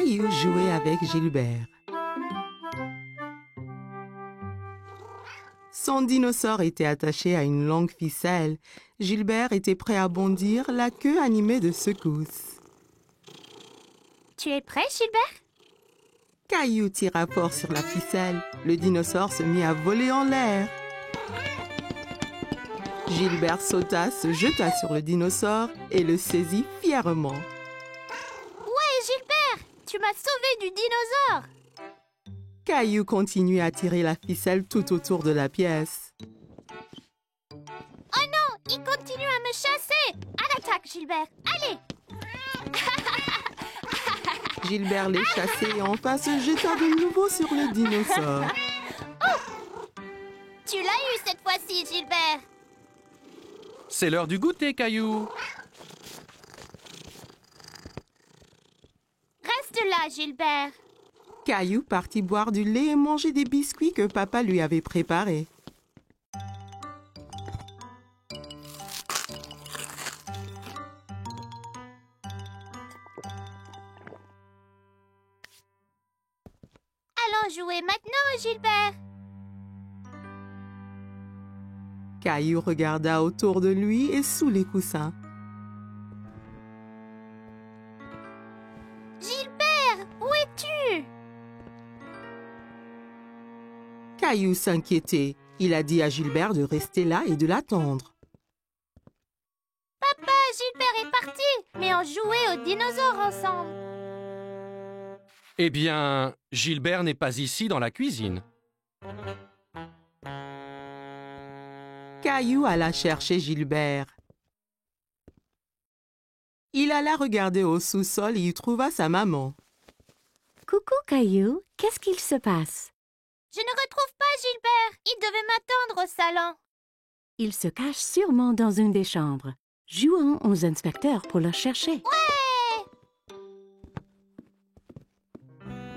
Caillou jouait avec Gilbert. Son dinosaure était attaché à une longue ficelle. Gilbert était prêt à bondir, la queue animée de secousses. Tu es prêt, Gilbert? Caillou tira fort sur la ficelle. Le dinosaure se mit à voler en l'air. Gilbert sauta, se jeta sur le dinosaure et le saisit fièrement. Ouais, Gilbert! Tu m'as sauvé du dinosaure! Caillou continuait à tirer la ficelle tout autour de la pièce. Oh non! Il continue à me chasser! À l'attaque, Gilbert! Allez! Gilbert les chassait et enfin se jeta de nouveau sur le dinosaure. Tu l'as eu cette fois-ci, Gilbert! C'est l'heure du goûter, Caillou. Reste là, Gilbert! Caillou partit boire du lait et manger des biscuits que papa lui avait préparés. Allons jouer maintenant, Gilbert! Caillou regarda autour de lui et sous les coussins. Gilbert, où es-tu? Caillou s'inquiétait. Il a dit à Gilbert de rester là et de l'attendre. Papa, Gilbert est parti, mais on jouait aux dinosaures ensemble. Eh bien, Gilbert n'est pas ici dans la cuisine. Caillou alla chercher Gilbert. Il alla regarder au sous-sol et y trouva sa maman. Coucou, Caillou, qu'est-ce qu'il se passe? Je ne retrouve pas Gilbert. Il devait m'attendre au salon. Il se cache sûrement dans une des chambres. Jouons aux inspecteurs pour le chercher. Ouais!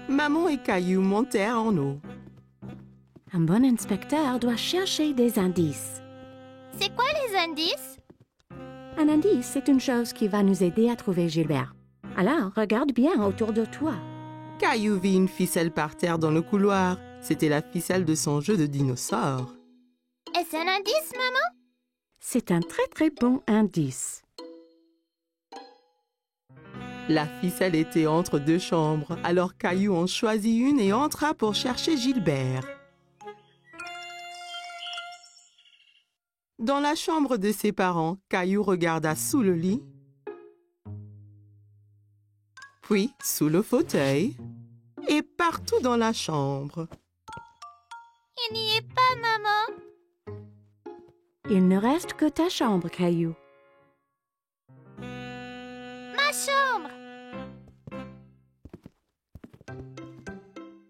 Maman et Caillou montèrent en haut. Un bon inspecteur doit chercher des indices. C'est quoi les indices? Un indice, c'est une chose qui va nous aider à trouver Gilbert. Alors, regarde bien autour de toi. Caillou vit une ficelle par terre dans le couloir. C'était la ficelle de son jeu de dinosaure. Est-ce un indice, maman? C'est un très très bon indice. La ficelle était entre deux chambres. Alors Caillou en choisit une et entra pour chercher Gilbert. Dans la chambre de ses parents, Caillou regarda sous le lit, puis sous le fauteuil et partout dans la chambre. Il n'y est pas, maman. Il ne reste que ta chambre, Caillou. Ma chambre.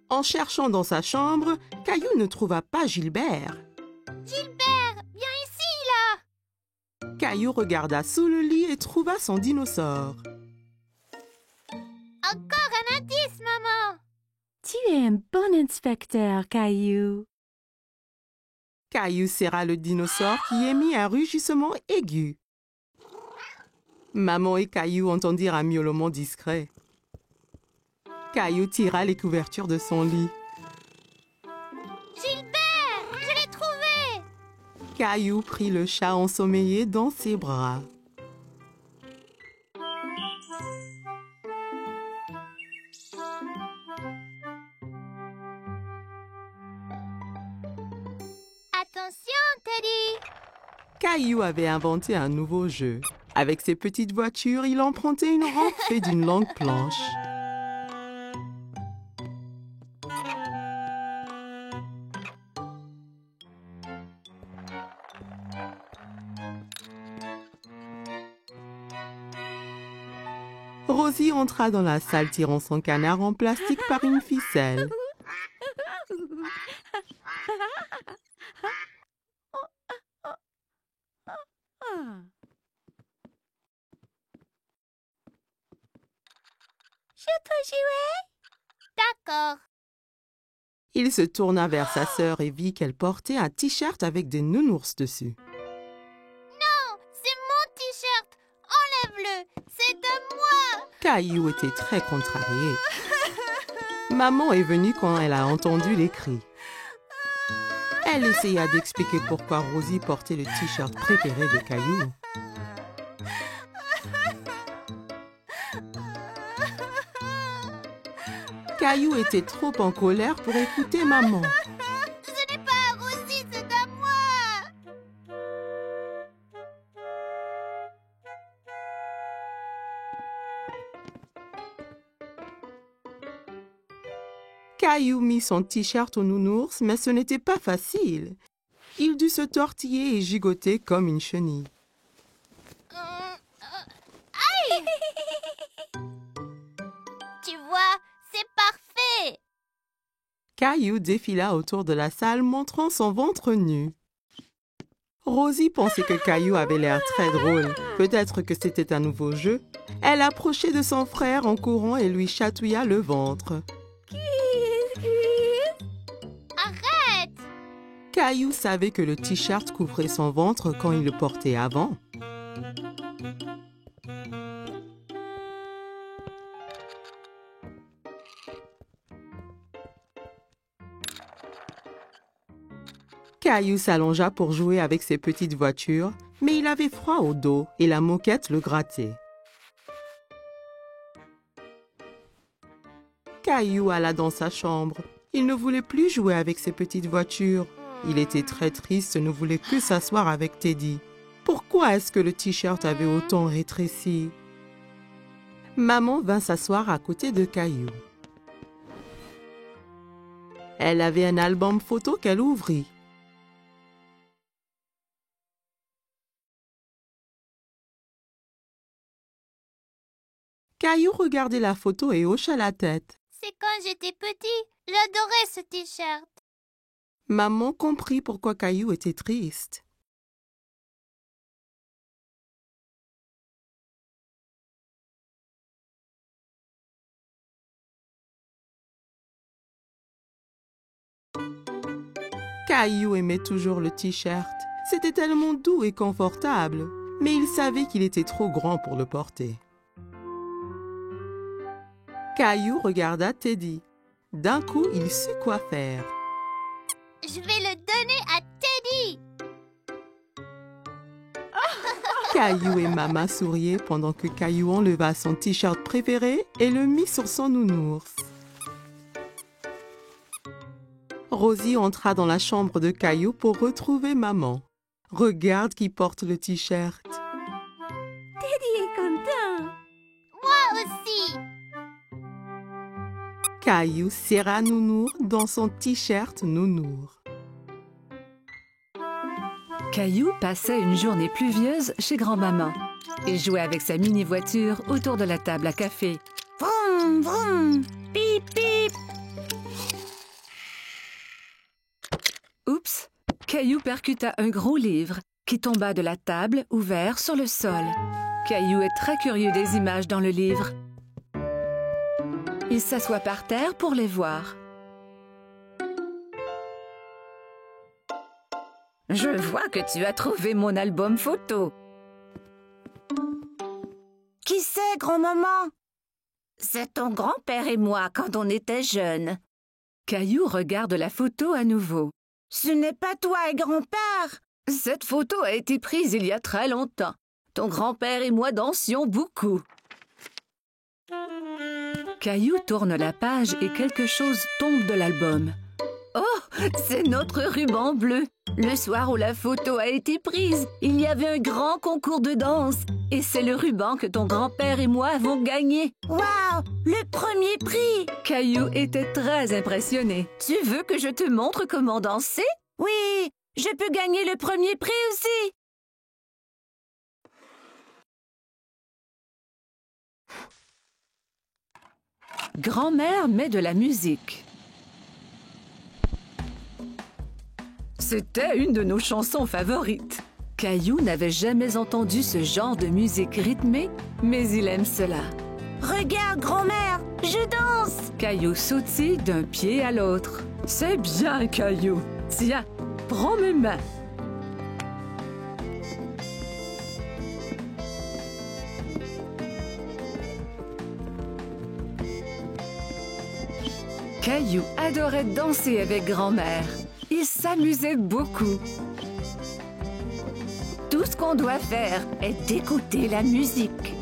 En cherchant dans sa chambre, Caillou ne trouva pas Gilbert. Gilbert, viens ici, là. Caillou regarda sous le lit et trouva son dinosaure. Encore un indice, maman. Tu es un bon inspecteur, Caillou. Caillou serra le dinosaure qui émit un rugissement aigu. Maman et Caillou entendirent un miaulement discret. Caillou tira les couvertures de son lit. Gilbert, je l'ai trouvé. Caillou prit le chat ensommeillé dans ses bras. Attention, Teddy. Caillou avait inventé un nouveau jeu. Avec ses petites voitures, il empruntait une rampe faite d'une longue planche. Rosie entra dans la salle tirant son canard en plastique par une ficelle. Je peux jouer? D'accord. Il se tourna vers sa sœur et vit qu'elle portait un t-shirt avec des nounours dessus. Non, c'est mon t-shirt. Enlève-le. C'est de moi. Caillou était très contrarié. Maman est venue quand elle a entendu les cris. Elle essaya d'expliquer pourquoi Rosie portait le t-shirt préféré de Caillou. Caillou était trop en colère pour écouter maman. Ce n'est pas à Rosie, c'est à moi. Caillou mit son t-shirt au nounours, mais ce n'était pas facile. Il dut se tortiller et gigoter comme une chenille. Aïe! Tu vois, c'est parfait. Caillou défila autour de la salle montrant son ventre nu. Rosie pensait que Caillou avait l'air très drôle. Peut-être que c'était un nouveau jeu. Elle approchait de son frère en courant et lui chatouilla le ventre. Arrête! Caillou savait que le t-shirt couvrait son ventre quand il le portait avant. Caillou s'allongea pour jouer avec ses petites voitures, mais il avait froid au dos et la moquette le grattait. Caillou alla dans sa chambre. Il ne voulait plus jouer avec ses petites voitures. Il était très triste et ne voulait que s'asseoir avec Teddy. Pourquoi est-ce que le t-shirt avait autant rétréci? Maman vint s'asseoir à côté de Caillou. Elle avait un album photo qu'elle ouvrit. Caillou regardait la photo et hocha la tête. C'est quand j'étais petit. J'adorais ce t-shirt. Maman comprit pourquoi Caillou était triste. Caillou aimait toujours le t-shirt. C'était tellement doux et confortable, mais il savait qu'il était trop grand pour le porter. Caillou regarda Teddy. D'un coup, il sut quoi faire. Je vais le donner à Teddy. Caillou et Maman souriaient pendant que Caillou enleva son t-shirt préféré et le mit sur son nounours. Rosie entra dans la chambre de Caillou pour retrouver Maman. Regarde qui porte le t-shirt. Teddy est content. Moi aussi. Caillou serra Nounours dans son t-shirt Nounours. Caillou passait une journée pluvieuse chez grand-maman. Il jouait avec sa mini-voiture autour de la table à café. Vroom, vroom. Pip, pip. Oups! Caillou percuta un gros livre qui tomba de la table ouvert sur le sol. Caillou est très curieux des images dans le livre. Il s'assoit par terre pour les voir. Je vois que tu as trouvé mon album photo. Qui c'est, grand-maman? C'est ton grand-père et moi quand on était jeunes. Caillou regarde la photo à nouveau. Ce n'est pas toi et grand-père. Cette photo a été prise il y a très longtemps. Ton grand-père et moi dansions beaucoup. Caillou tourne la page et quelque chose tombe de l'album. Oh, c'est notre ruban bleu. Le soir où la photo a été prise, il y avait un grand concours de danse. Et c'est le ruban que ton grand-père et moi avons gagné. Waouh, le premier prix! Caillou était très impressionné. Tu veux que je te montre comment danser? Oui, je peux gagner le premier prix aussi. Grand-mère met de la musique. C'était une de nos chansons favorites. Caillou n'avait jamais entendu ce genre de musique rythmée, mais il aime cela. Regarde, grand-mère, je danse. Caillou sautille d'un pied à l'autre. C'est bien, Caillou. Tiens, prends mes mains. Caillou adorait danser avec grand-mère. Il s'amusait beaucoup. Tout ce qu'on doit faire est d'écouter la musique.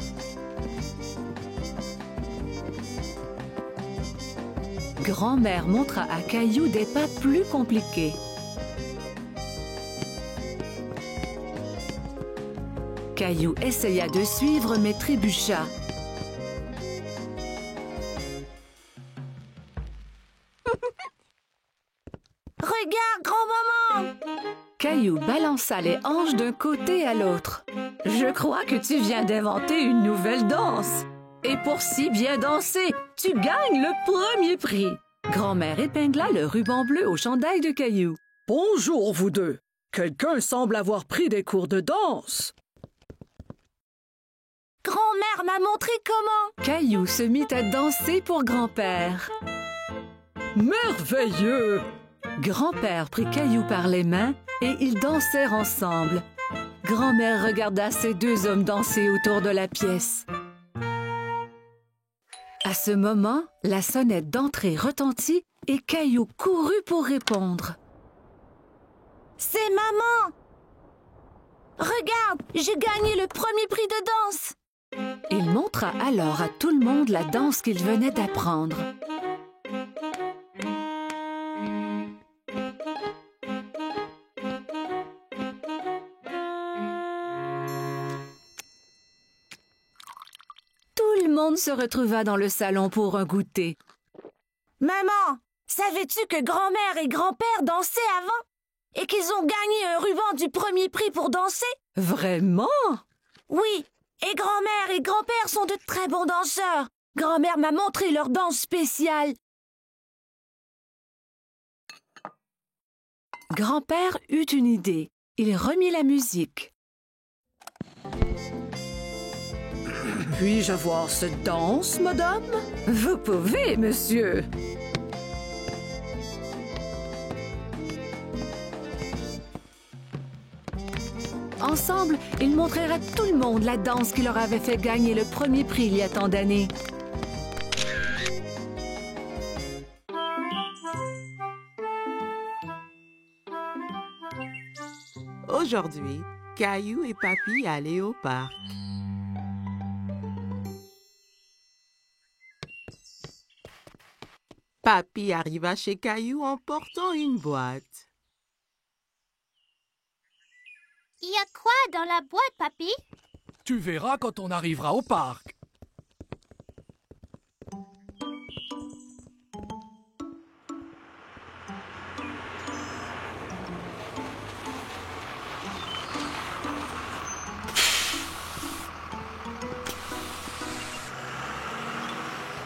Grand-mère montra à Caillou des pas plus compliqués. Caillou essaya de suivre mais trébucha. Regarde, grand-maman! Caillou balança les hanches d'un côté à l'autre. Je crois que tu viens d'inventer une nouvelle danse. Et pour si bien danser, tu gagnes le premier prix. Grand-mère épingla le ruban bleu au chandail de Caillou. Bonjour, vous deux. Quelqu'un semble avoir pris des cours de danse. Grand-mère m'a montré comment. Caillou se mit à danser pour grand-père. Merveilleux! Grand-père prit Caillou par les mains et ils dansèrent ensemble. Grand-mère regarda ces deux hommes danser autour de la pièce. À ce moment, la sonnette d'entrée retentit et Caillou courut pour répondre. C'est maman! Regarde, j'ai gagné le premier prix de danse! Il montra alors à tout le monde la danse qu'il venait d'apprendre. Tout le monde se retrouva dans le salon pour un goûter. Maman, savais-tu que grand-mère et grand-père dansaient avant? Et qu'ils ont gagné un ruban du premier prix pour danser? Vraiment? Oui, et grand-mère et grand-père sont de très bons danseurs. Grand-mère m'a montré leur danse spéciale. Grand-père eut une idée. Il remit la musique. Puis-je avoir cette danse, madame? Vous pouvez, monsieur. Ensemble, ils montrèrent à tout le monde la danse qui leur avait fait gagner le premier prix il y a tant d'années. Aujourd'hui, Caillou et Papy allaient au parc. Papy arriva chez Caillou en portant une boîte. Il y a quoi dans la boîte, papy? Tu verras quand on arrivera au parc.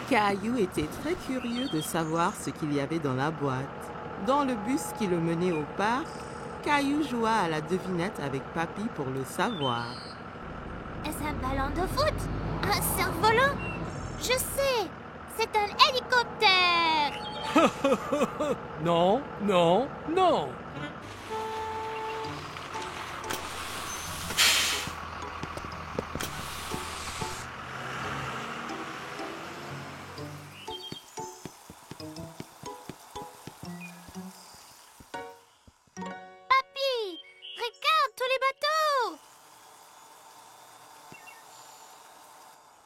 Caillou était très curieux de savoir ce qu'il y avait dans la boîte. Dans le bus qui le menait au parc, Caillou joua à la devinette avec Papy pour le savoir. Est-ce un ballon de foot? Un cerf-volant? Je sais, c'est un hélicoptère. Non, non, non. Papy, regarde tous les bateaux.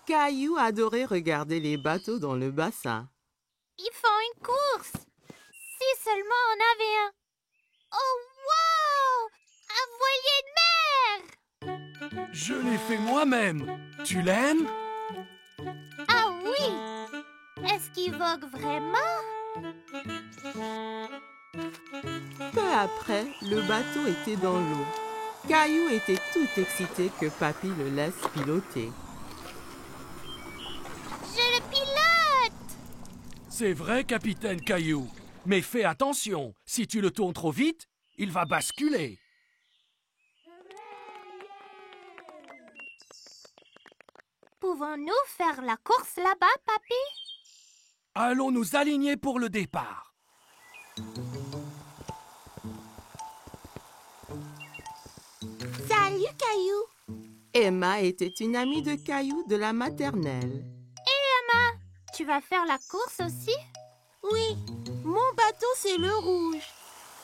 Caillou adorait regarder les bateaux dans le bassin. Ils font une course. Si seulement on avait un... Oh, wow! Un voilier de mer! Je l'ai fait moi-même. Tu l'aimes? Ah oui! Est-ce qu'il vogue vraiment? Peu après, le bateau était dans l'eau. Caillou était tout excité que Papy le laisse piloter. Je le pilote! C'est vrai, capitaine Caillou. Mais fais attention, si tu le tournes trop vite, il va basculer. Pouvons-nous faire la course là-bas, papy? Allons nous aligner pour le départ. Salut, Caillou! Emma était une amie de Caillou de la maternelle. Tu vas faire la course aussi? Oui, mon bateau c'est le rouge.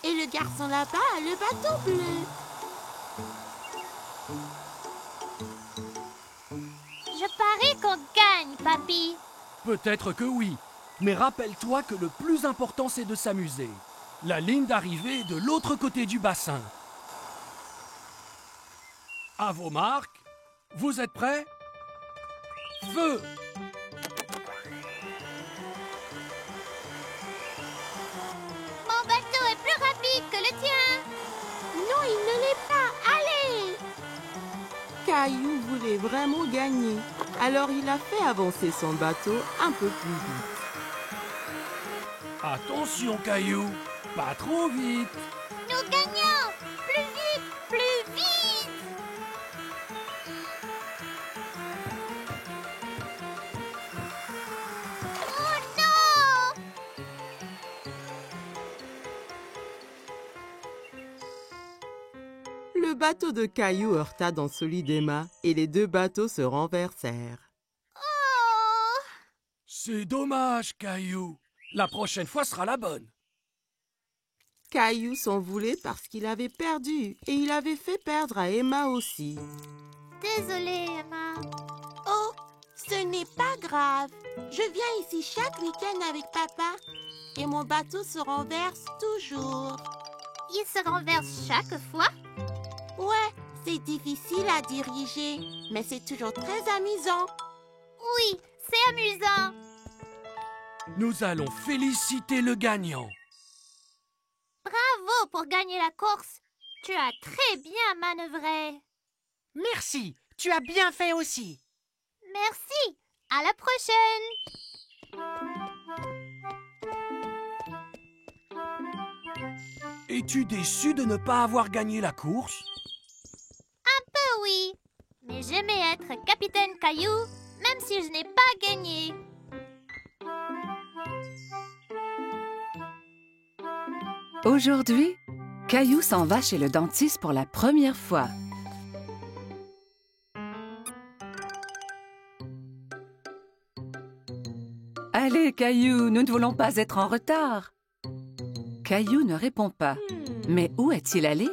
Et le garçon là-bas a le bateau bleu. Je parie qu'on gagne, papy. Peut-être que oui, mais rappelle-toi que le plus important c'est de s'amuser. La ligne d'arrivée est de l'autre côté du bassin. À vos marques, vous êtes prêts? Feu! Mon bateau est plus rapide que le tien. Non, il ne l'est pas. Allez! Caillou voulait vraiment gagner, alors il a fait avancer son bateau un peu plus vite. Attention, Caillou, pas trop vite. Nous gagnons. Plus vite, plus vite. Oh non! Le bateau de Caillou heurta dans celui d'Emma et les deux bateaux se renversèrent. Oh! C'est dommage, Caillou. La prochaine fois sera la bonne. Caillou s'en voulait parce qu'il avait perdu et il avait fait perdre à Emma aussi. Désolée, Emma. Oh, ce n'est pas grave. Je viens ici chaque week-end avec papa. Et mon bateau se renverse toujours. Il se renverse chaque fois? Ouais, c'est difficile à diriger, mais c'est toujours très amusant. Oui, c'est amusant. Nous allons féliciter le gagnant. Bravo pour gagner la course. Tu as très bien manœuvré. Merci, tu as bien fait aussi. Merci. À la prochaine. Es-tu déçu de ne pas avoir gagné la course? Oui, mais j'aimais être capitaine Caillou, même si je n'ai pas gagné. Aujourd'hui, Caillou s'en va chez le dentiste pour la première fois. Allez, Caillou, nous ne voulons pas être en retard. Caillou ne répond pas. Mais où est-il allé?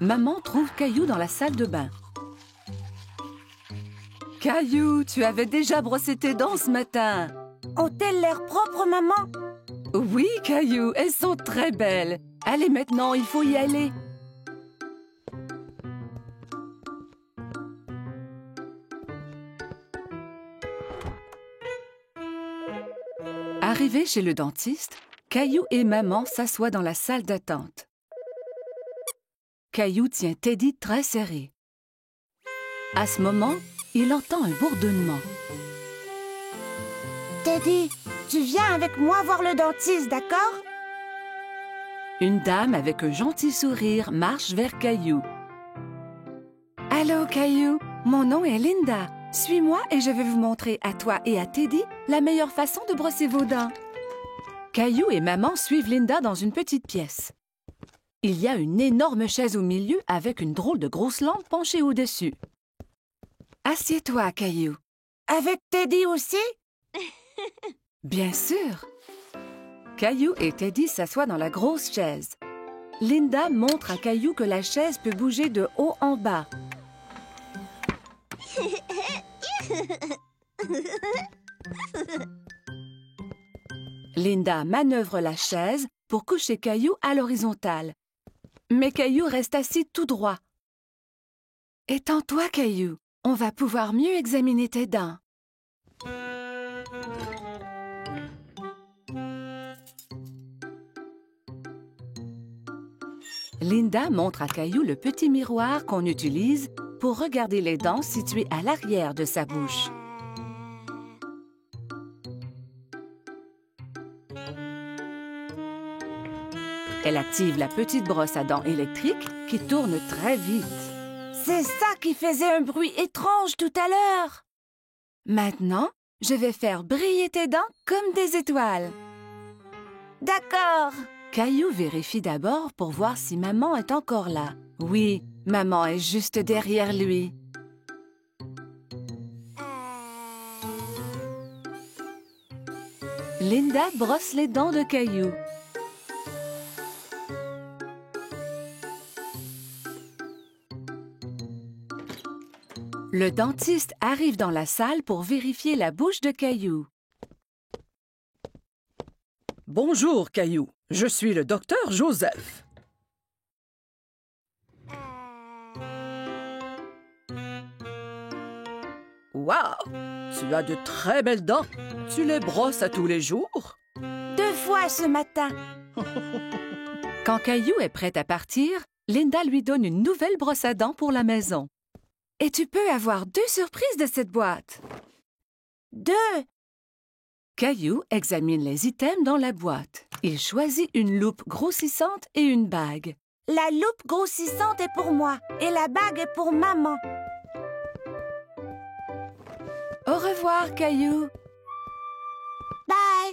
Maman trouve Caillou dans la salle de bain. Caillou, tu avais déjà brossé tes dents ce matin. Ont-elles l'air propres, maman? Oui, Caillou, elles sont très belles. Allez maintenant, il faut y aller. Arrivés chez le dentiste, Caillou et maman s'assoient dans la salle d'attente. Caillou tient Teddy très serré. À ce moment, il entend un bourdonnement. Teddy, tu viens avec moi voir le dentiste, d'accord? Une dame avec un gentil sourire marche vers Caillou. « Allô, Caillou, mon nom est Linda. Suis-moi et je vais vous montrer à toi et à Teddy la meilleure façon de brosser vos dents. » Caillou et maman suivent Linda dans une petite pièce. Il y a une énorme chaise au milieu avec une drôle de grosse lampe penchée au-dessus. « Assieds-toi, Caillou. »« Avec Teddy aussi? » Bien sûr. Caillou et Teddy s'assoient dans la grosse chaise. Linda montre à Caillou que la chaise peut bouger de haut en bas. Linda manœuvre la chaise pour coucher Caillou à l'horizontale. Mais Caillou reste assis tout droit. « Étends-toi, Caillou. On va pouvoir mieux examiner tes dents. » Linda montre à Caillou le petit miroir qu'on utilise pour regarder les dents situées à l'arrière de sa bouche. Elle active la petite brosse à dents électrique qui tourne très vite. C'est ça qui faisait un bruit étrange tout à l'heure. Maintenant, je vais faire briller tes dents comme des étoiles. D'accord. Caillou vérifie d'abord pour voir si maman est encore là. Oui, maman est juste derrière lui. Linda brosse les dents de Caillou. Le dentiste arrive dans la salle pour vérifier la bouche de Caillou. Bonjour, Caillou. Je suis le docteur Joseph. Waouh! Tu as de très belles dents. Tu les brosses à tous les jours? 2 fois ce matin. Quand Caillou est prêt à partir, Linda lui donne une nouvelle brosse à dents pour la maison. Et tu peux avoir 2 surprises de cette boîte. 2. Caillou examine les items dans la boîte. Il choisit une loupe grossissante et une bague. La loupe grossissante est pour moi et la bague est pour maman. Au revoir, Caillou. Bye.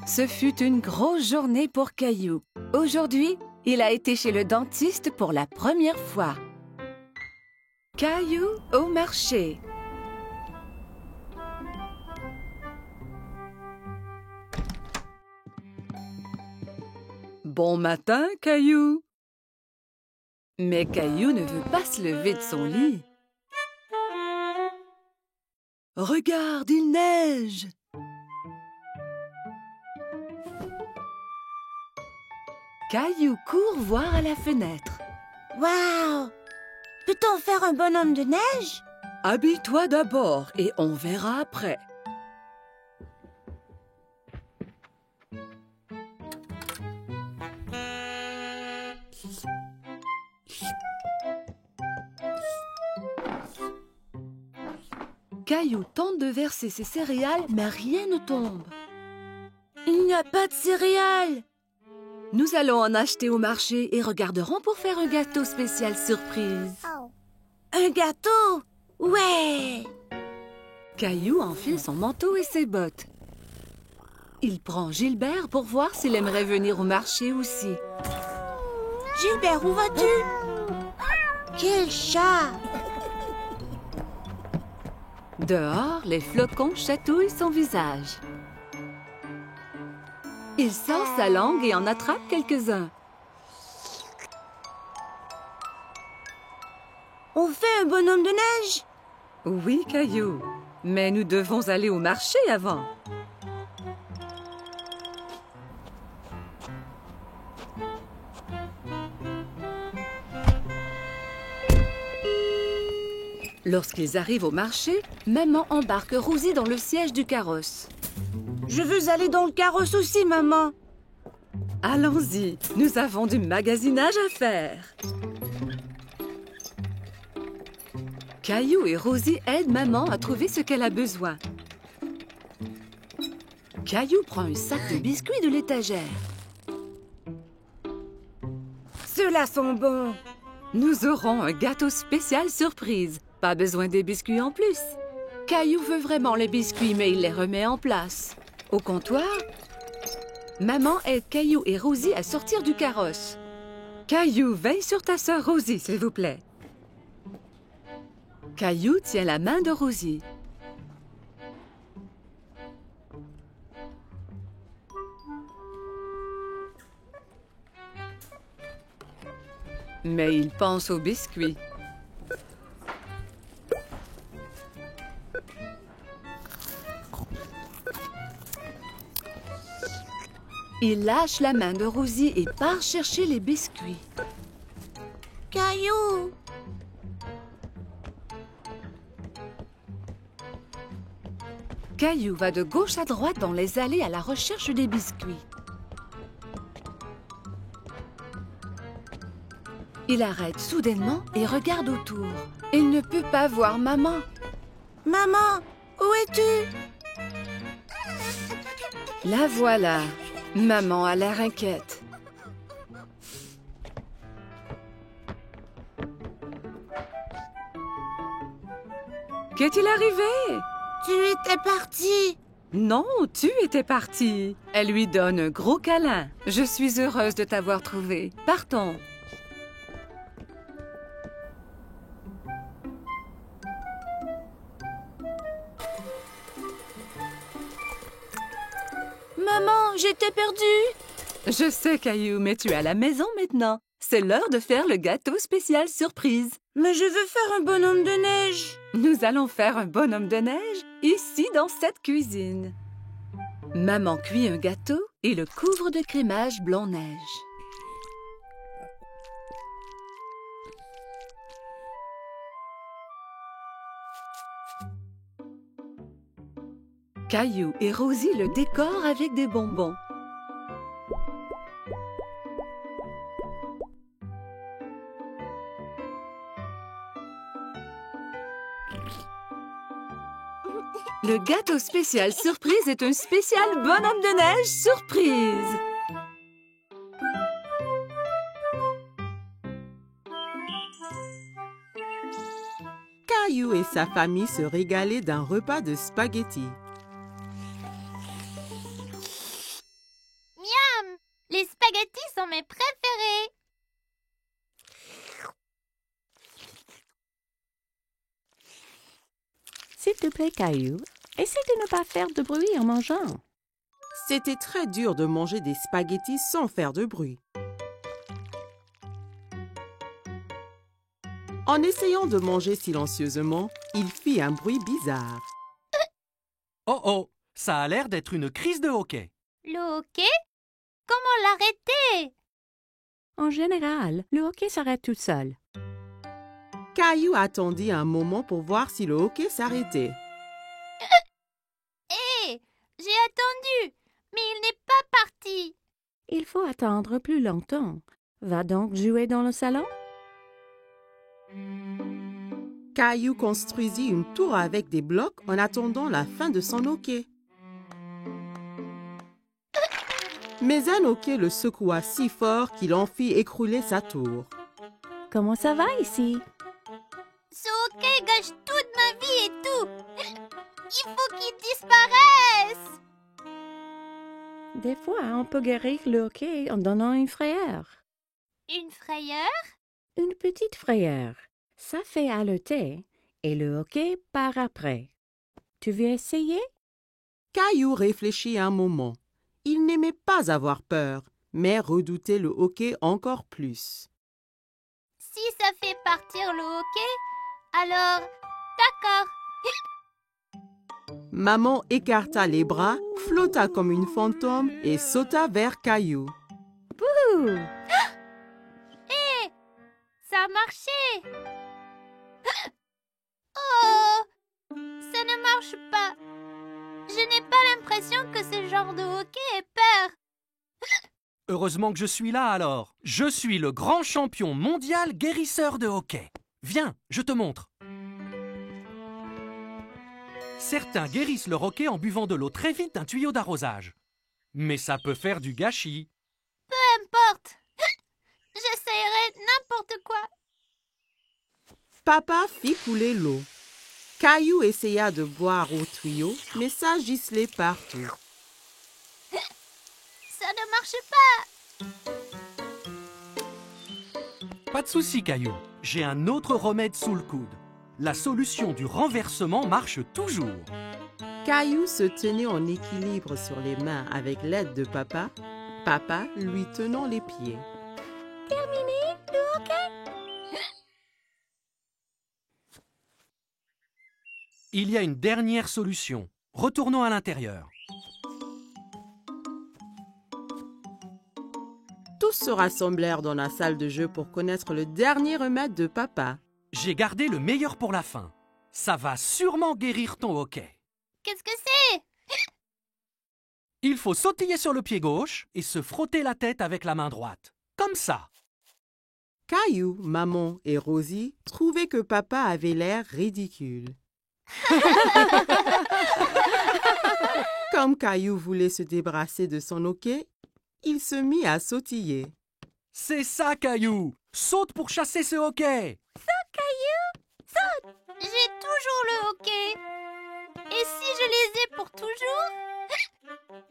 Ce fut une grosse journée pour Caillou. Aujourd'hui, il a été chez le dentiste pour la première fois. Caillou au marché. Bon matin, Caillou. Mais Caillou ne veut pas se lever de son lit. Regarde, il neige. Caillou court voir à la fenêtre. Waouh! Peut-on faire un bonhomme de neige? Habille-toi d'abord et on verra après. Caillou tente de verser ses céréales, mais rien ne tombe. Il n'y a pas de céréales. Nous allons en acheter au marché et regarderons pour faire un gâteau spécial surprise. Un gâteau? Ouais! Caillou enfile son manteau et ses bottes. Il prend Gilbert pour voir s'il aimerait venir au marché aussi. Gilbert, où vas-tu? Quel chat! Dehors, les flocons chatouillent son visage. Il sort sa langue et en attrape quelques-uns. On fait un bonhomme de neige? Oui, Caillou, mais nous devons aller au marché avant. Lorsqu'ils arrivent au marché, maman embarque Rosie dans le siège du carrosse. Je veux aller dans le carrosse aussi, maman. Allons-y, nous avons du magasinage à faire. Caillou et Rosie aident maman à trouver ce qu'elle a besoin. Caillou prend un sac de biscuits de l'étagère. Ceux-là sont bons. Nous aurons un gâteau spécial surprise. Pas besoin des biscuits en plus. Caillou veut vraiment les biscuits, mais il les remet en place. Au comptoir, maman aide Caillou et Rosie à sortir du carrosse. Caillou, veille sur ta sœur Rosie, s'il vous plaît. Caillou tient la main de Rosie. Mais il pense aux biscuits. Il lâche la main de Rosie et part chercher les biscuits. Caillou! Caillou va de gauche à droite dans les allées à la recherche des biscuits. Il arrête soudainement et regarde autour. Il ne peut pas voir maman. Maman, où es-tu? La voilà. Maman a l'air inquiète. Qu'est-il arrivé? Tu étais partie. Non, tu étais partie. Elle lui donne un gros câlin. Je suis heureuse de t'avoir trouvé. Partons. Maman, j'étais perdue. Je sais, Caillou, mais tu es à la maison maintenant. C'est l'heure de faire le gâteau spécial surprise. Mais je veux faire un bonhomme de neige. Nous allons faire un bonhomme de neige ici dans cette cuisine. Maman cuit un gâteau et le couvre de crémage blanc-neige. Caillou et Rosie le décorent avec des bonbons. Le gâteau spécial surprise est un spécial bonhomme de neige surprise. Caillou et sa famille se régalaient d'un repas de spaghettis. Miam! Les spaghettis sont mes préférés. S'il te plaît, Caillou, essaie de ne pas faire de bruit en mangeant. C'était très dur de manger des spaghettis sans faire de bruit. En essayant de manger silencieusement, il fit un bruit bizarre. Oh oh, ça a l'air d'être une crise de hoquet. Le hoquet? Comment l'arrêter? En général, le hockey s'arrête tout seul. Caillou attendit un moment pour voir si le hockey s'arrêtait. Hé! J'ai attendu, mais il n'est pas parti. Il faut attendre plus longtemps. Va donc jouer dans le salon. Caillou construisit une tour avec des blocs en attendant la fin de son hockey. Mais un hockey le secoua si fort qu'il en fit écrouler sa tour. Comment ça va ici? Ce hoquet gâche toute ma vie et tout. Il faut qu'il disparaisse. Des fois, on peut guérir le hockey en donnant une frayeur. Une frayeur? Une petite frayeur. Ça fait haleter et le hockey part après. Tu veux essayer? Caillou réfléchit un moment. Il n'aimait pas avoir peur, mais redoutait le hockey encore plus. Si ça fait partir le hoquet, alors d'accord. Maman écarta les bras, flotta comme une fantôme et sauta vers Caillou. Ouh! Hé! Ça a marché! Oh! Ça ne marche pas. Je n'ai pas l'impression que ce genre de hoquet ait peur. Heureusement que je suis là alors. Je suis le grand champion mondial guérisseur de hockey. Viens, je te montre. Certains guérissent leur hockey en buvant de l'eau très vite d'un tuyau d'arrosage. Mais ça peut faire du gâchis. Peu importe. J'essayerai n'importe quoi. Papa fit couler l'eau. Caillou essaya de boire au tuyau, mais ça giselait partout. Ça ne marche pas. Pas de souci, Caillou. J'ai un autre remède sous le coude. La solution du renversement marche toujours. Caillou se tenait en équilibre sur les mains avec l'aide de papa, papa lui tenant les pieds. Terminé le hockey? Il y a une dernière solution. Retournons à l'intérieur. Tous se rassemblèrent dans la salle de jeu pour connaître le dernier remède de papa. J'ai gardé le meilleur pour la fin. Ça va sûrement guérir ton hoquet. Qu'est-ce que c'est? Il faut sautiller sur le pied gauche et se frotter la tête avec la main droite. Comme ça. Caillou, maman et Rosie trouvaient que papa avait l'air ridicule. Comme Caillou voulait se débarrasser de son hoquet, il se mit à sautiller. C'est ça, Caillou. Saute pour chasser ce hoquet. Saute, Caillou, saute. J'ai toujours le hoquet. Et si je les ai pour toujours?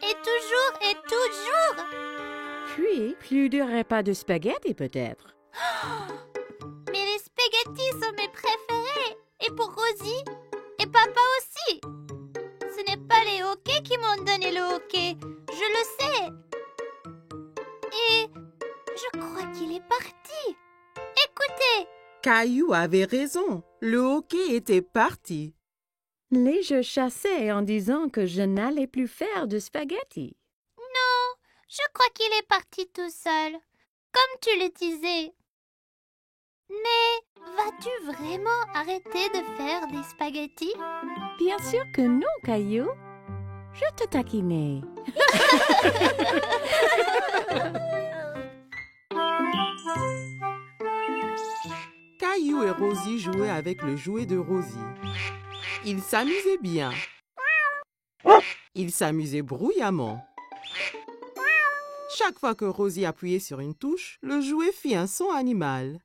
Et toujours et toujours? Puis, plus de repas de spaghettis peut-être. Mais les spaghettis sont mes préférés. Et pour Rosie? Et papa aussi. Ce n'est pas les hoquets premiers qui m'ont donné le hockey. Je le sais. Et je crois qu'il est parti. Écoutez. Caillou avait raison. Le hockey était parti. Les jeux chassaient en disant que je n'allais plus faire de spaghettis. Non, je crois qu'il est parti tout seul, comme tu le disais. Mais vas-tu vraiment arrêter de faire des spaghettis? Bien sûr que non, Caillou. Je te taquinais. Caillou et Rosie jouaient avec le jouet de Rosie. Ils s'amusaient bien. Ils s'amusaient bruyamment. Chaque fois que Rosie appuyait sur une touche, le jouet fit un son animal.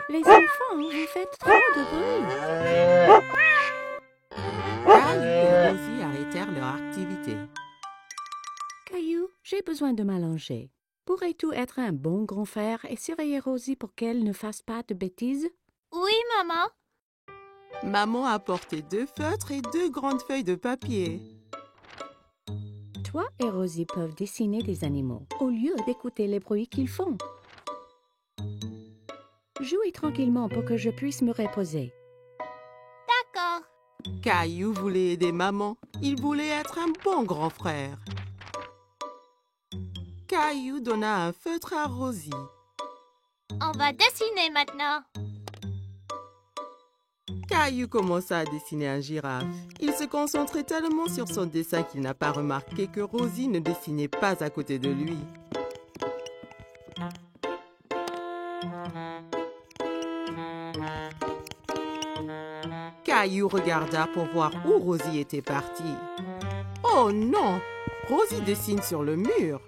Les enfants, vous faites trop de bruit. Caillou et Rosie arrêtèrent leur activité. Caillou, j'ai besoin de m'allonger. Pourrais-tu être un bon grand frère et surveiller Rosie pour qu'elle ne fasse pas de bêtises? Oui, maman. Maman apportait 2 feutres et 2 grandes feuilles de papier. Toi et Rosie peuvent dessiner des animaux au lieu d'écouter les bruits qu'ils font. Jouez tranquillement pour que je puisse me reposer. D'accord. Caillou voulait aider maman. Il voulait être un bon grand frère. Caillou donna un feutre à Rosie. On va dessiner maintenant. Caillou commença à dessiner un girafe. Il se concentrait tellement sur son dessin qu'il n'a pas remarqué que Rosie ne dessinait pas à côté de lui. Caillou regarda pour voir où Rosie était partie. Oh non! Rosie dessine sur le mur.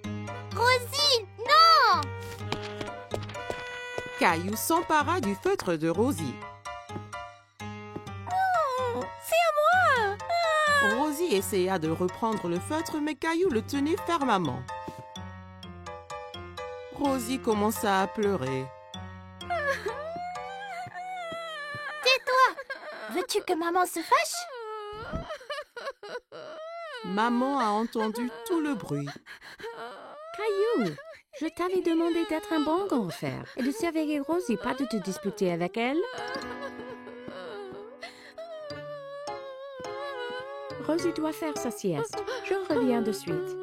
Rosie, non! Caillou s'empara du feutre de Rosie. C'est à moi! Rosie essaya de reprendre le feutre, mais Caillou le tenait fermement. Rosie commença à pleurer. Veux-tu que maman se fâche? Maman a entendu tout le bruit. Caillou, je t'avais demandé d'être un bon grand frère et de surveiller Rosie, pas de te disputer avec elle. Rosie doit faire sa sieste. Je reviens de suite.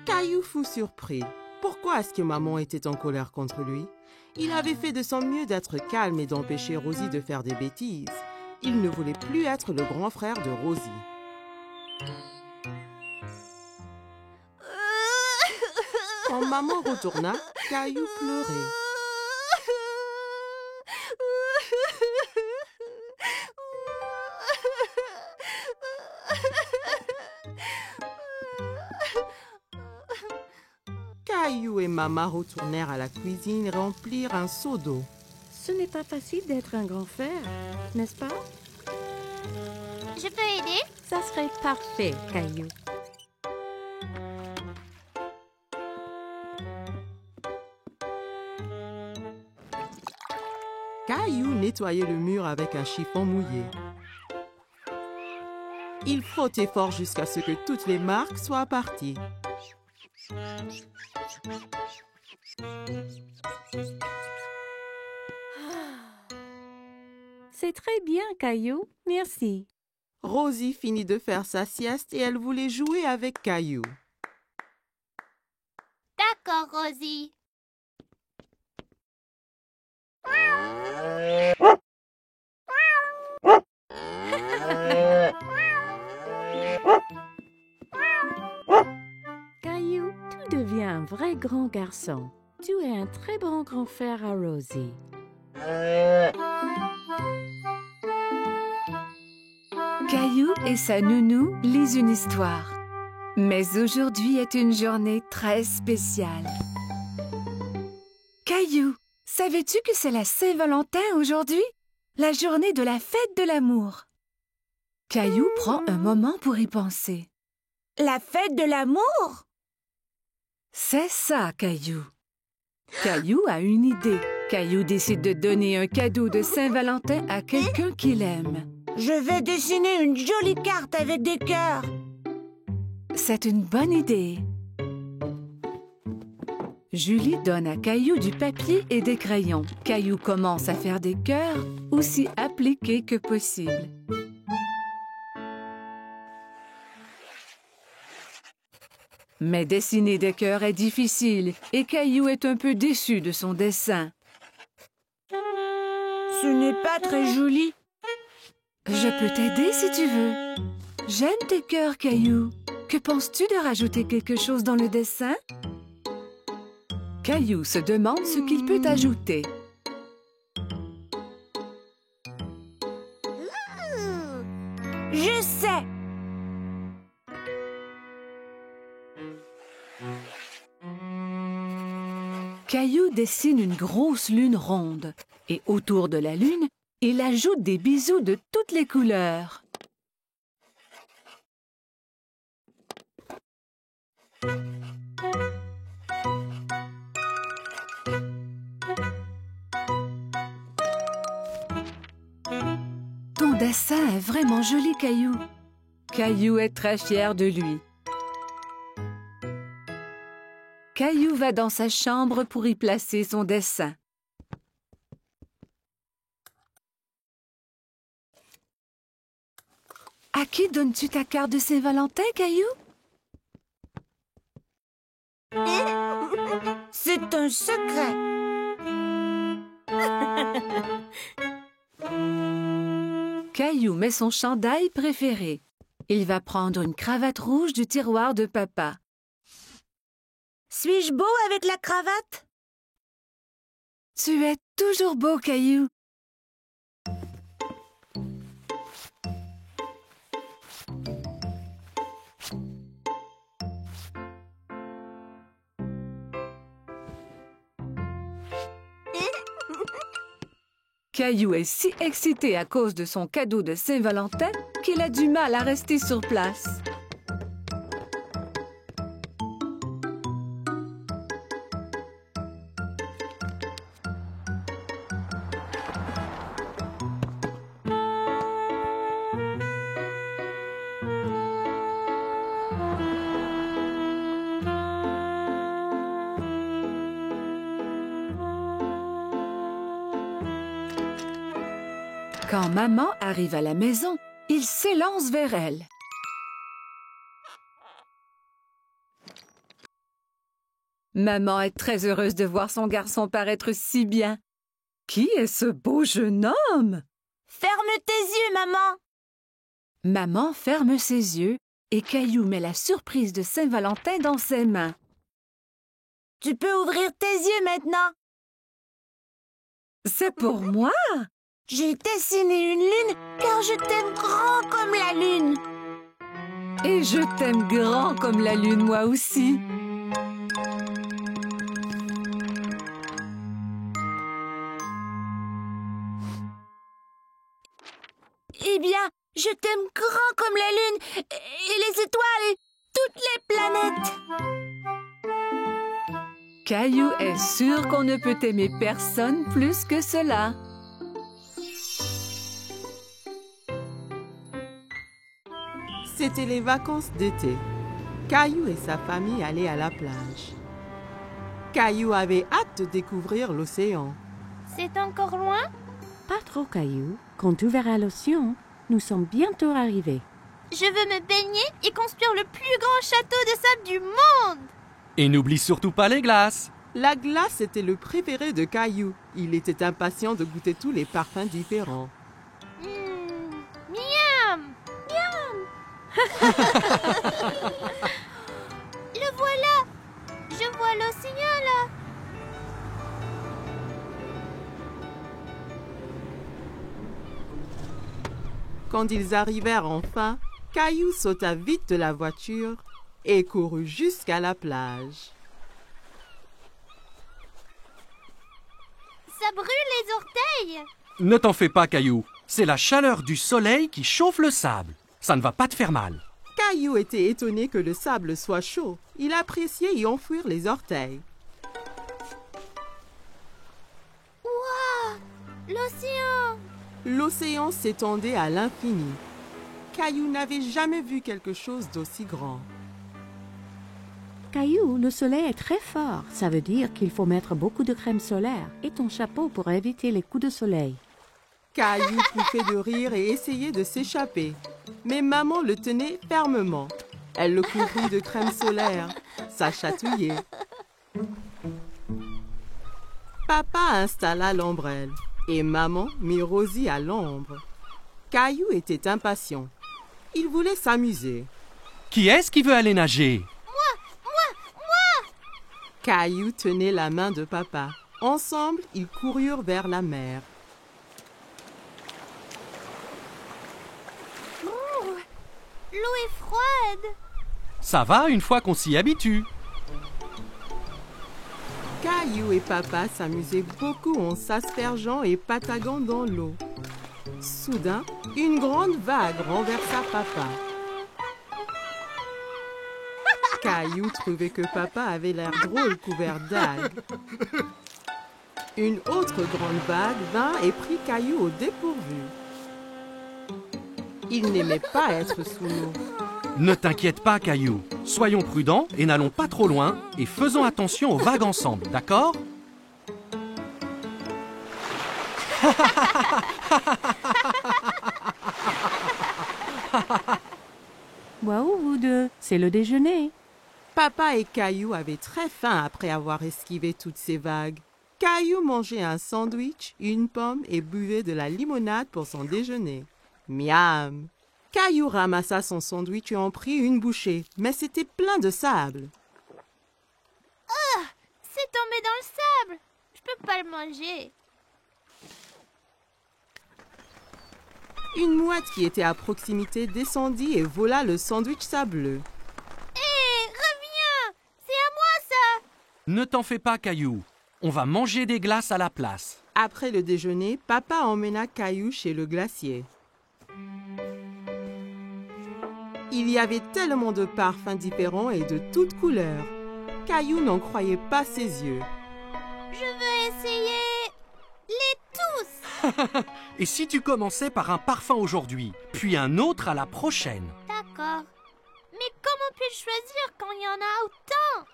Caillou fut surpris. Pourquoi est-ce que maman était en colère contre lui? Il avait fait de son mieux d'être calme et d'empêcher Rosie de faire des bêtises. Il ne voulait plus être le grand frère de Rosie. Quand maman retourna, Caillou pleurait. Caillou et maman retournèrent à la cuisine et remplirent un seau d'eau. Ce n'est pas facile d'être un grand frère, n'est-ce pas? Je peux aider? Ça serait parfait, Caillou. Caillou nettoyait le mur avec un chiffon mouillé. Il frottait fort jusqu'à ce que toutes les marques soient parties. C'est très bien, Caillou. Merci. Rosie finit de faire sa sieste et elle voulait jouer avec Caillou. D'accord, Rosie. Caillou, tu deviens un vrai grand garçon. Tu es un très bon grand frère à Rosie. Caillou et sa nounou lisent une histoire. Mais aujourd'hui est une journée très spéciale. Caillou, savais-tu que c'est la Saint-Valentin aujourd'hui? La journée de la fête de l'amour. Caillou prend un moment pour y penser. La fête de l'amour? C'est ça, Caillou. Caillou a une idée. Caillou décide de donner un cadeau de Saint-Valentin à quelqu'un qu'il aime. Je vais dessiner une jolie carte avec des cœurs. C'est une bonne idée. Julie donne à Caillou du papier et des crayons. Caillou commence à faire des cœurs aussi appliqués que possible. Mais dessiner des cœurs est difficile et Caillou est un peu déçu de son dessin. Ce n'est pas très joli. Je peux t'aider si tu veux. J'aime tes cœurs, Caillou. Que penses-tu de rajouter quelque chose dans le dessin? Caillou se demande ce qu'il peut ajouter. Je sais! Caillou dessine une grosse lune ronde et autour de la lune, il ajoute des bisous de toutes les couleurs. Ton dessin est vraiment joli, Caillou. Caillou est très fier de lui. Caillou va dans sa chambre pour y placer son dessin. À qui donnes-tu ta carte de Saint-Valentin, Caillou? C'est un secret. Caillou met son chandail préféré. Il va prendre une cravate rouge du tiroir de papa. Suis-je beau avec la cravate? Tu es toujours beau, Caillou. Caillou est si excité à cause de son cadeau de Saint-Valentin qu'il a du mal à rester sur place. Quand maman arrive à la maison, il s'élance vers elle. Maman est très heureuse de voir son garçon paraître si bien. Qui est ce beau jeune homme? Ferme tes yeux, maman! Maman ferme ses yeux et Caillou met la surprise de Saint-Valentin dans ses mains. Tu peux ouvrir tes yeux maintenant. C'est pour moi? J'ai dessiné une lune car je t'aime grand comme la lune. Et je t'aime grand comme la lune, moi aussi. Eh bien, je t'aime grand comme la lune et les étoiles et toutes les planètes. Caillou est sûr qu'on ne peut aimer personne plus que cela. C'était les vacances d'été. Caillou et sa famille allaient à la plage. Caillou avait hâte de découvrir l'océan. C'est encore loin? Pas trop, Caillou. Quand tu verras l'océan, nous sommes bientôt arrivés. Je veux me baigner et construire le plus grand château de sable du monde. Et n'oublie surtout pas les glaces. La glace était le préféré de Caillou. Il était impatient de goûter tous les parfums différents. Miam! Miam! Le voilà! Je vois l'océan là! Quand ils arrivèrent enfin, Caillou sauta vite de la voiture et courut jusqu'à la plage. Ça brûle les orteils. Ne t'en fais pas, Caillou. C'est la chaleur du soleil qui chauffe le sable. Ça ne va pas te faire mal. Caillou était étonné que le sable soit chaud. Il appréciait y enfouir les orteils. Waouh! L'océan! L'océan s'étendait à l'infini. Caillou n'avait jamais vu quelque chose d'aussi grand. Caillou, le soleil est très fort. Ça veut dire qu'il faut mettre beaucoup de crème solaire et ton chapeau pour éviter les coups de soleil. Caillou pouffait de rire et essayait de s'échapper. Mais maman le tenait fermement. Elle le couvrit de crème solaire. Ça chatouillait. Papa installa l'ombrelle et maman mit Rosie à l'ombre. Caillou était impatient. Il voulait s'amuser. Qui est-ce qui veut aller nager? Caillou tenait la main de papa. Ensemble, ils coururent vers la mer. L'eau est froide. Ça va une fois qu'on s'y habitue. Caillou et papa s'amusaient beaucoup en s'aspergeant et pataguant dans l'eau. Soudain, une grande vague renversa papa. Caillou trouvait que papa avait l'air drôle couvert d'algues. Une autre grande vague vint et prit Caillou au dépourvu. Il n'aimait pas être sous l'eau. Ne t'inquiète pas, Caillou. Soyons prudents et n'allons pas trop loin et faisons attention aux vagues ensemble, d'accord? Waouh, vous deux, c'est le déjeuner. Papa et Caillou avaient très faim après avoir esquivé toutes ces vagues. Caillou mangeait un sandwich, une pomme et buvait de la limonade pour son déjeuner. Miam! Caillou ramassa son sandwich et en prit une bouchée, mais c'était plein de sable. C'est tombé dans le sable. Je peux pas le manger. Une mouette qui était à proximité descendit et vola le sandwich sableux. Hé, reviens! C'est à moi ça! Ne t'en fais pas, Caillou. On va manger des glaces à la place. Après le déjeuner, papa emmena Caillou chez le glacier. Il y avait tellement de parfums différents et de toutes couleurs. Caillou n'en croyait pas ses yeux. Je veux essayer les tous. Et si tu commençais par un parfum aujourd'hui, puis un autre à la prochaine? D'accord. Mais comment puis-je choisir quand il y en a autant?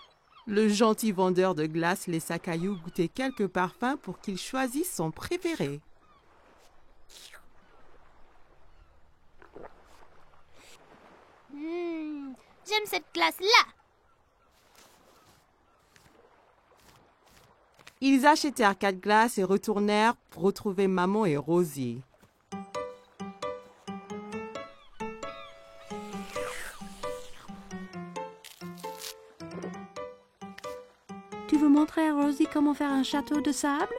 Le gentil vendeur de glace laissa Caillou goûter quelques parfums pour qu'il choisisse son préféré. J'aime cette glace-là. Ils achetèrent 4 glaces et retournèrent pour retrouver maman et Rosie. Tu veux montrer à Rosie comment faire un château de sable?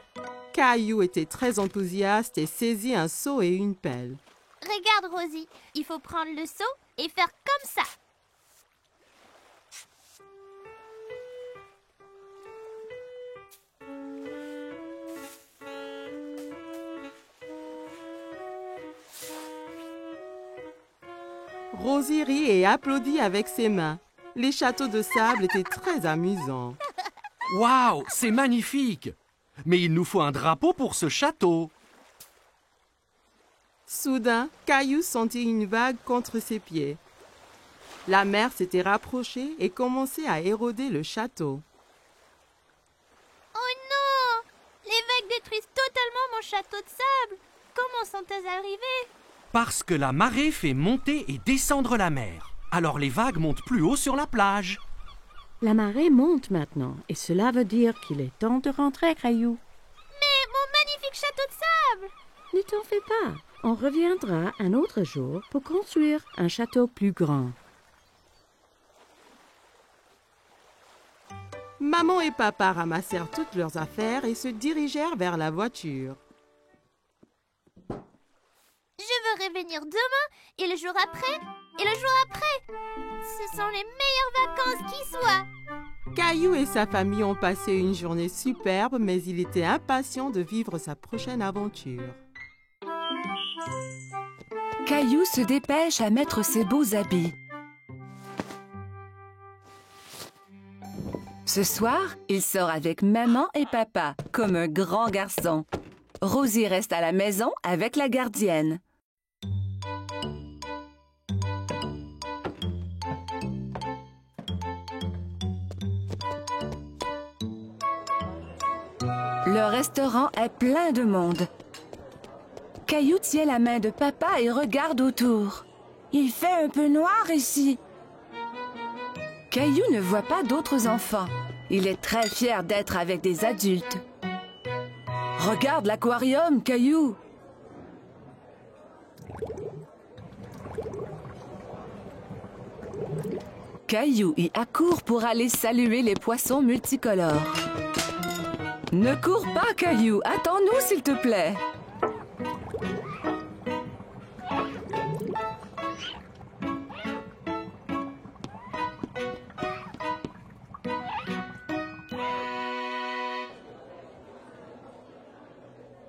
Caillou était très enthousiaste et saisit un seau et une pelle. Regarde, Rosie. Il faut prendre le seau et faire comme ça. Rosie rit et applaudit avec ses mains. Les châteaux de sable étaient très amusants. Waouh, c'est magnifique! Mais il nous faut un drapeau pour ce château. Soudain, Caillou sentit une vague contre ses pieds. La mer s'était rapprochée et commençait à éroder le château. Oh non! Les vagues détruisent totalement mon château de sable. Comment sont-elles arrivées? Parce que la marée fait monter et descendre la mer. Alors les vagues montent plus haut sur la plage. La marée monte maintenant et cela veut dire qu'il est temps de rentrer, Caillou. Mais mon magnifique château de sable! Ne t'en fais pas. On reviendra un autre jour pour construire un château plus grand. Maman et papa ramassèrent toutes leurs affaires et se dirigèrent vers la voiture. Je veux revenir demain et le jour après et le jour après. Ce sont les meilleures vacances qui soient. Caillou et sa famille ont passé une journée superbe, mais il était impatient de vivre sa prochaine aventure. Caillou se dépêche à mettre ses beaux habits. Ce soir, il sort avec maman et papa, comme un grand garçon. Rosie reste à la maison avec la gardienne. Le restaurant est plein de monde. Caillou tient la main de papa et regarde autour. Il fait un peu noir ici. Caillou ne voit pas d'autres enfants. Il est très fier d'être avec des adultes. Regarde l'aquarium, Caillou. Caillou y accourt pour aller saluer les poissons multicolores. Ne cours pas, Caillou. Attends-nous, s'il te plaît.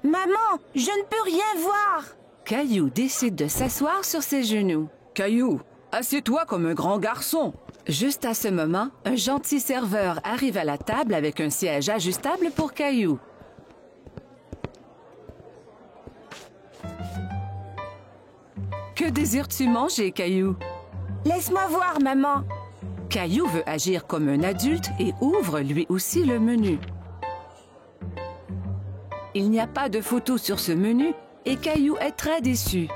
Maman, je ne peux rien voir. Caillou décide de s'asseoir sur ses genoux. Caillou, assieds-toi comme un grand garçon. Juste à ce moment, un gentil serveur arrive à la table avec un siège ajustable pour Caillou. Que désires-tu manger, Caillou? Laisse-moi voir, maman. Caillou veut agir comme un adulte et ouvre lui aussi le menu. Il n'y a pas de photo sur ce menu et Caillou est très déçu.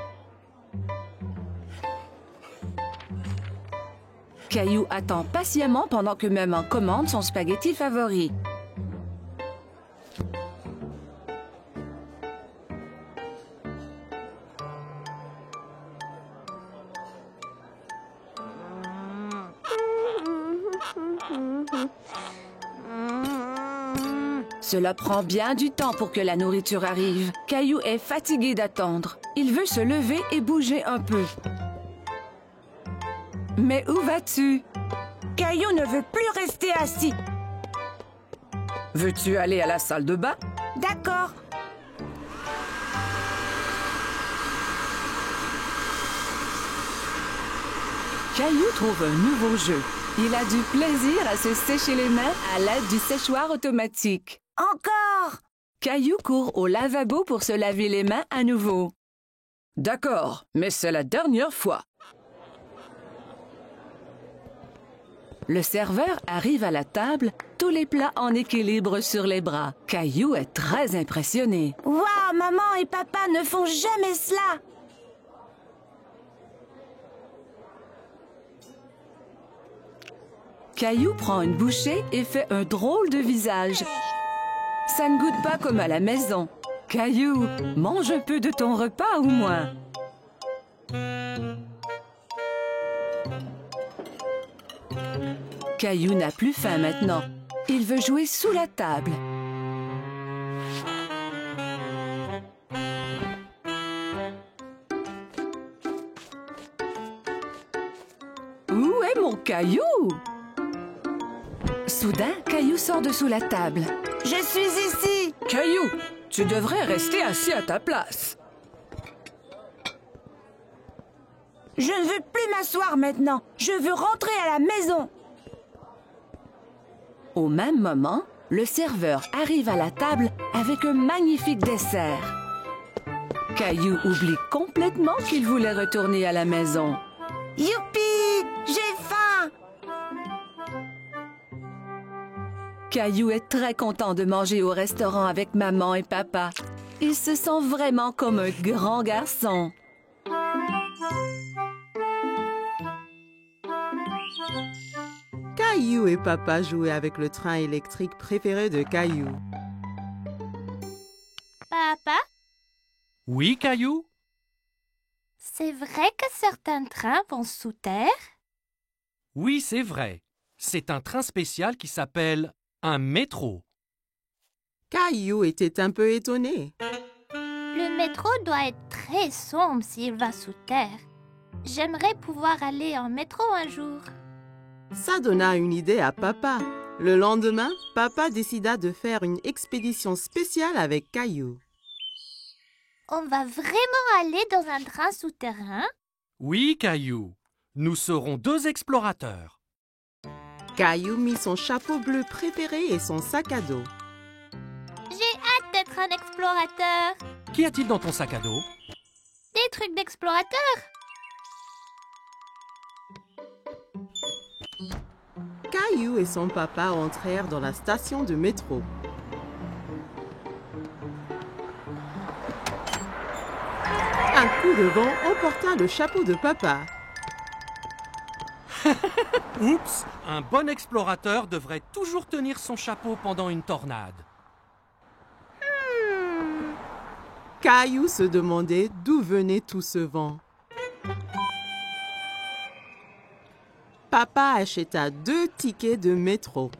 Caillou attend patiemment pendant que maman commande son spaghetti favori. Cela prend bien du temps pour que la nourriture arrive. Caillou est fatigué d'attendre. Il veut se lever et bouger un peu. Mais où vas-tu? Caillou ne veut plus rester assis. Veux-tu aller à la salle de bain? D'accord. Caillou trouve un nouveau jeu. Il a du plaisir à se sécher les mains à l'aide du séchoir automatique. Encore. Caillou court au lavabo pour se laver les mains à nouveau. D'accord, mais c'est la dernière fois. Le serveur arrive à la table, tous les plats en équilibre sur les bras. Caillou est très impressionné. Waouh, maman et papa ne font jamais cela. Caillou prend une bouchée et fait un drôle de visage. Ça ne goûte pas comme à la maison. Caillou, mange un peu de ton repas au moins. Caillou n'a plus faim maintenant. Il veut jouer sous la table. Où est mon Caillou? Soudain, Caillou sort de sous la table. Je suis ici. Caillou, tu devrais rester assis à ta place. Je ne veux plus m'asseoir maintenant. Je veux rentrer à la maison. Au même moment, le serveur arrive à la table avec un magnifique dessert. Caillou oublie complètement qu'il voulait retourner à la maison. Youpi! J'ai faim! Caillou est très content de manger au restaurant avec maman et papa. Il se sent vraiment comme un grand garçon. Caillou et papa jouaient avec le train électrique préféré de Caillou. Papa, Oui, Caillou? c'est vrai que certains trains vont sous terre? Oui, c'est vrai. C'est un train spécial qui s'appelle un métro. Caillou était un peu étonné. Le métro doit être très sombre s'il va sous terre. J'aimerais pouvoir aller en métro un jour. Ça donna une idée à papa. Le lendemain, papa décida de faire une expédition spéciale avec Caillou. On va vraiment aller dans un train souterrain? Oui, Caillou. Nous serons 2 explorateurs. Caillou mit son chapeau bleu préféré et son sac à dos. J'ai hâte d'être un explorateur. Qu'y a-t-il dans ton sac à dos? Des trucs d'explorateur. Caillou et son papa entrèrent dans la station de métro. Un coup de vent emporta le chapeau de papa. Oups! Un bon explorateur devrait toujours tenir son chapeau pendant une tornade. Caillou se demandait d'où venait tout ce vent. Papa acheta 2 tickets de métro.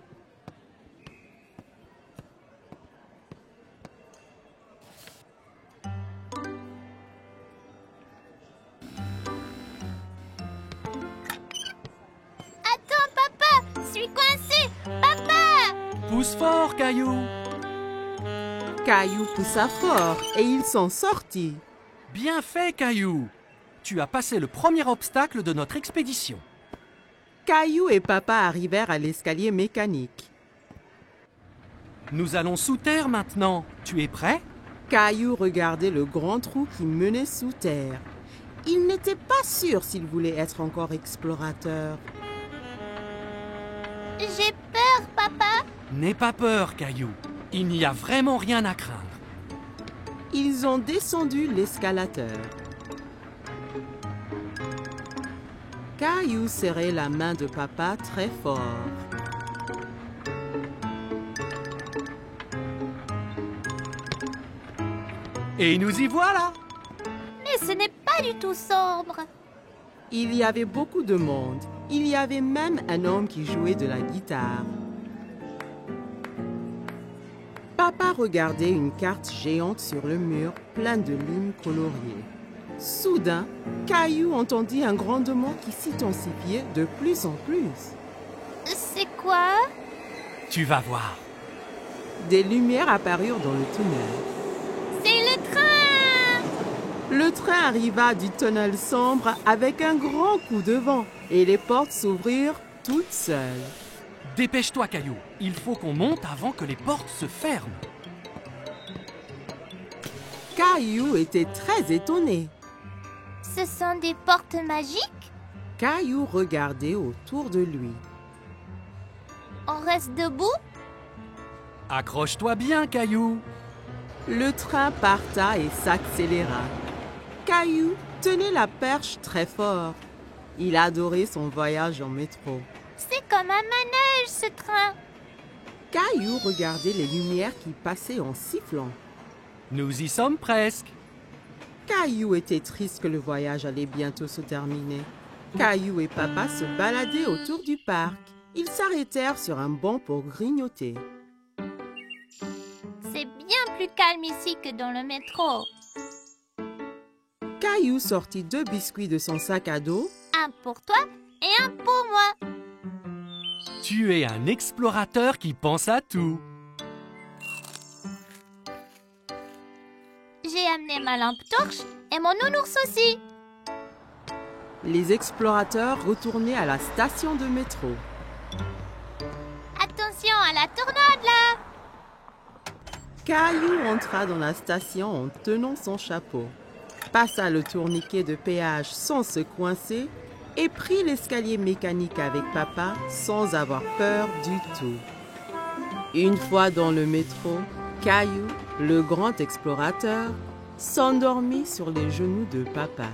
Attends, papa! Je suis coincé! Papa! Pousse fort, Caillou! Caillou poussa fort et il s'en sortit. Bien fait, Caillou! Tu as passé le premier obstacle de notre expédition. Caillou et papa arrivèrent à l'escalier mécanique. Nous allons sous terre maintenant. Tu es prêt? Caillou regardait le grand trou qui menait sous terre. Il n'était pas sûr s'il voulait être encore explorateur. J'ai peur, papa. N'aie pas peur, Caillou. Il n'y a vraiment rien à craindre. Ils ont descendu l'escalateur. Caillou serrait la main de papa très fort. Et nous y voilà! Mais ce n'est pas du tout sombre. Il y avait beaucoup de monde. Il y avait même un homme qui jouait de la guitare. Papa regardait une carte géante sur le mur, pleine de lignes coloriées. Soudain, Caillou entendit un grondement qui s'intensifiait de plus en plus. C'est quoi? Tu vas voir. Des lumières apparurent dans le tunnel. C'est le train! Le train arriva du tunnel sombre avec un grand coup de vent et les portes s'ouvrirent toutes seules. Dépêche-toi, Caillou. Il faut qu'on monte avant que les portes se ferment. Caillou était très étonné. Ce sont des portes magiques? Caillou regardait autour de lui. On reste debout? Accroche-toi bien, Caillou. Le train parta et s'accéléra. Caillou tenait la perche très fort. Il adorait son voyage en métro. C'est comme un manège, ce train. Caillou regardait les lumières qui passaient en sifflant. Nous y sommes presque. Caillou était triste que le voyage allait bientôt se terminer. Caillou et papa se baladaient autour du parc. Ils s'arrêtèrent sur un banc pour grignoter. C'est bien plus calme ici que dans le métro. Caillou sortit 2 biscuits de son sac à dos. Un pour toi et un pour moi. Tu es un explorateur qui pense à tout. J'ai amené ma lampe torche et mon nounours aussi. Les explorateurs retournaient à la station de métro. Attention à la tornade là! Caillou entra dans la station en tenant son chapeau, passa le tourniquet de péage sans se coincer et prit l'escalier mécanique avec papa sans avoir peur du tout. Une fois dans le métro, Caillou, le grand explorateur, s'endormit sur les genoux de papa.